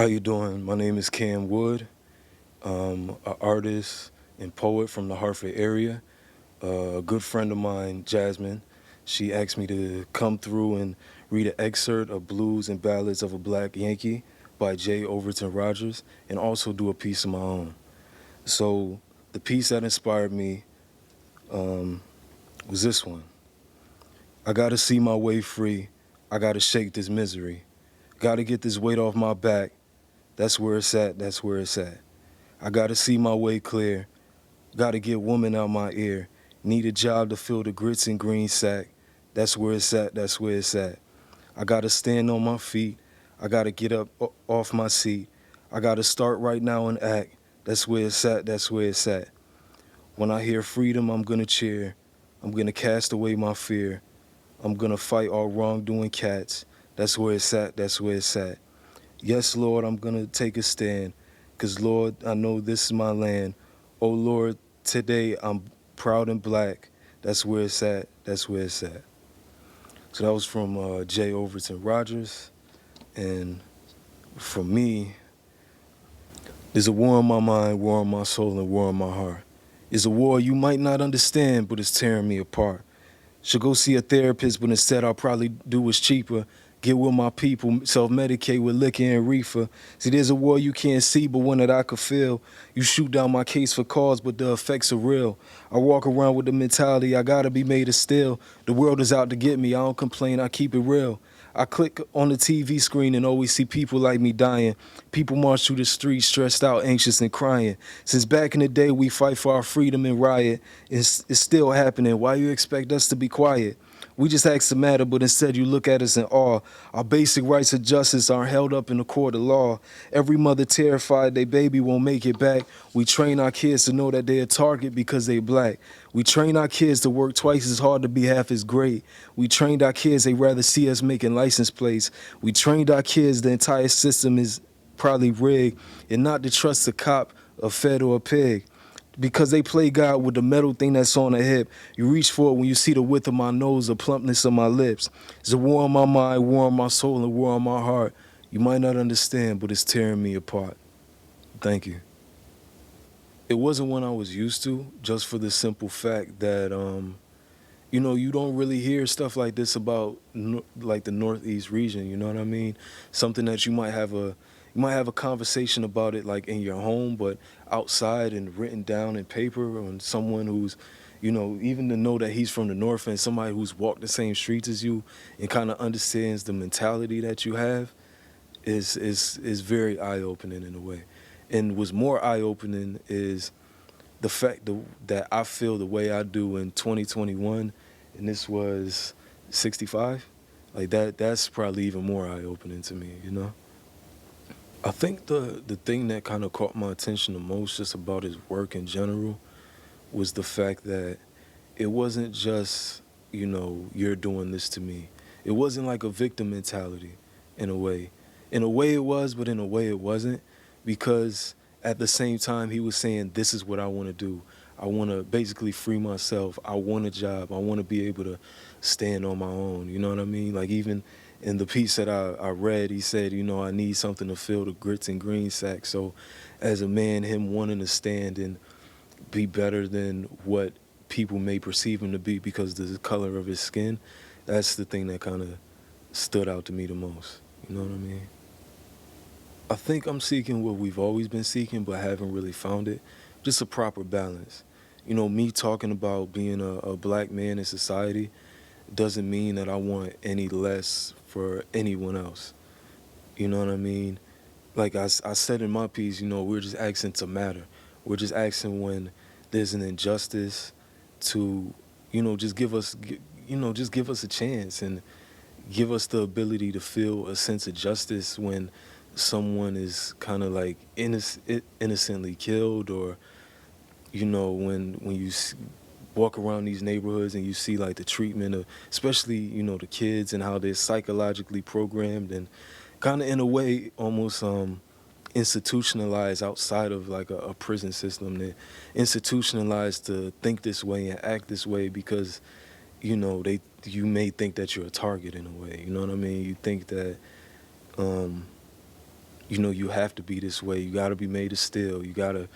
How you doing? My name is Cam Wood. An artist and poet from the Hartford area. A good friend of mine, Jasmine, she asked me to come through and read an excerpt of Blues and Ballads of a Black Yankee by James Overton Rogers, and also do a piece of my own. So the piece that inspired me um, was this one. I gotta see my way free. I gotta shake this misery. Gotta get this weight off my back. That's where it's at. That's where it's at. I gotta see my way clear. Gotta get woman out my ear. Need a job to fill the grits and green sack. That's where it's at, that's where it's at. I gotta stand on my feet. I gotta get up off my seat. I gotta start right now and act. That's where it's at, that's where it's at. When I hear freedom, I'm gonna cheer. I'm gonna cast away my fear. I'm gonna fight all wrongdoing cats. That's where it's at, that's where it's at. Yes, Lord, I'm gonna take a stand. 'Cause Lord, I know this is my land. Oh Lord, today I'm proud and black. That's where it's at. That's where it's at. So that was from J. Overton Rogers. And for me, there's a war in my mind, war in my soul, and war in my heart. It's a war you might not understand, but it's tearing me apart. Should go see a therapist, but instead I'll probably do what's cheaper. Get with my people, self-medicate with liquor and reefer. See, there's a war you can't see, but one that I could feel. You shoot down my case for cause, but the effects are real. I walk around with the mentality, I gotta be made of steel. The world is out to get me, I don't complain, I keep it real. I click on the TV screen and always see people like me dying. People march through the streets stressed out, anxious and crying. Since back in the day we fight for our freedom and riot. It's still happening. Why you expect us to be quiet? We just ask the matter, but instead you look at us in awe. Our basic rights of justice aren't held up in the court of law. Every mother terrified their baby won't make it back. We train our kids to know that they're a target because they black. We train our kids to work twice as hard to be half as great. We trained our kids they rather see us making license plates. We trained our kids the entire system is probably rigged and not to trust a cop, a fed, or a pig. Because they play God with the metal thing that's on the hip. You reach for it when you see the width of my nose, the plumpness of my lips. It's a war on my mind, war on my soul, and war on my heart. You might not understand, but it's tearing me apart. Thank you. It wasn't one I was used to, just for the simple fact that, you don't really hear stuff like this about like the Northeast region. You know what I mean? Something that you might have a conversation about it like in your home, but outside and written down in paper on someone who's, even to know that he's from the North and somebody who's walked the same streets as you and kind of understands the mentality that you have is very eye opening in a way. And what's more eye opening is the fact that I feel the way I do in 2021, and this was 65. Like that's probably even more eye opening to me. I think the thing that kind of caught my attention the most just about his work in general was the fact that it wasn't just, you're doing this to me. It wasn't like a victim mentality in a way. In a way it was, but in a way it wasn't, because at the same time he was saying, this is what I want to do. I want to basically free myself. I want a job. I want to be able to stand on my own. You know what I mean? Like even in the piece that I read, he said, I need something to fill the grits and green sack. So as a man, him wanting to stand and be better than what people may perceive him to be because of the color of his skin, that's the thing that kind of stood out to me the most. You know what I mean? I think I'm seeking what we've always been seeking, but haven't really found it. Just a proper balance. Me talking about being a black man in society doesn't mean that I want any less for anyone else. You know what I mean? Like I said in my piece, we're just asking to matter. We're just asking when there's an injustice to, just just give us a chance and give us the ability to feel a sense of justice when someone is kind of like innocently killed, or when you walk around these neighborhoods and you see like the treatment of especially the kids and how they're psychologically programmed and kind of in a way almost institutionalized outside of like a prison system. They're institutionalized to think this way and act this way because you may think that you're a target in a way. You know what I mean? You think that you know, you have to be this way. You got to be made of steel. You gotta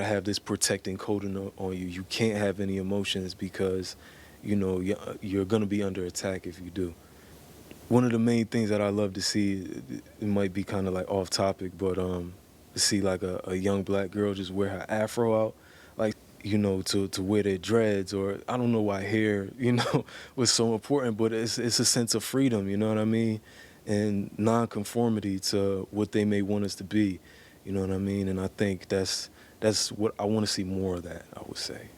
have this protecting coating on you. You can't have any emotions because, you know, you're gonna be under attack if you do. One of the main things that I love to see, it might be kind of like off topic, but to see like a young black girl just wear her afro out, like, you know, to wear their dreads, or I don't know why hair, you know, was so important, but it's a sense of freedom, you know what I mean, and non-conformity to what they may want us to be, you know what I mean, and I think that's what I want to see more of that, I would say.